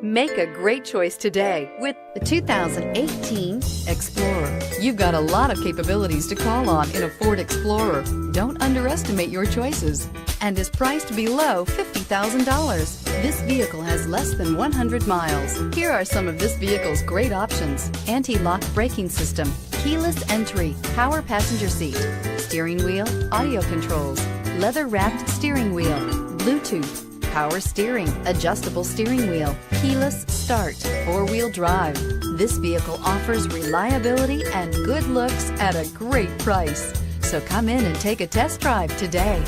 Make a great choice today with the 2018 Explorer. You've got a lot of capabilities to call on in a Ford Explorer. Don't underestimate your choices, and is priced below $50,000. This vehicle has less than 100 miles. Here are some of this vehicle's great options: anti-lock braking system, keyless entry, power passenger seat, steering wheel audio controls, leather-wrapped steering wheel, Bluetooth, power steering, adjustable steering wheel, keyless start, four-wheel drive. This vehicle offers reliability and good looks at a great price. So come in and take a test drive today.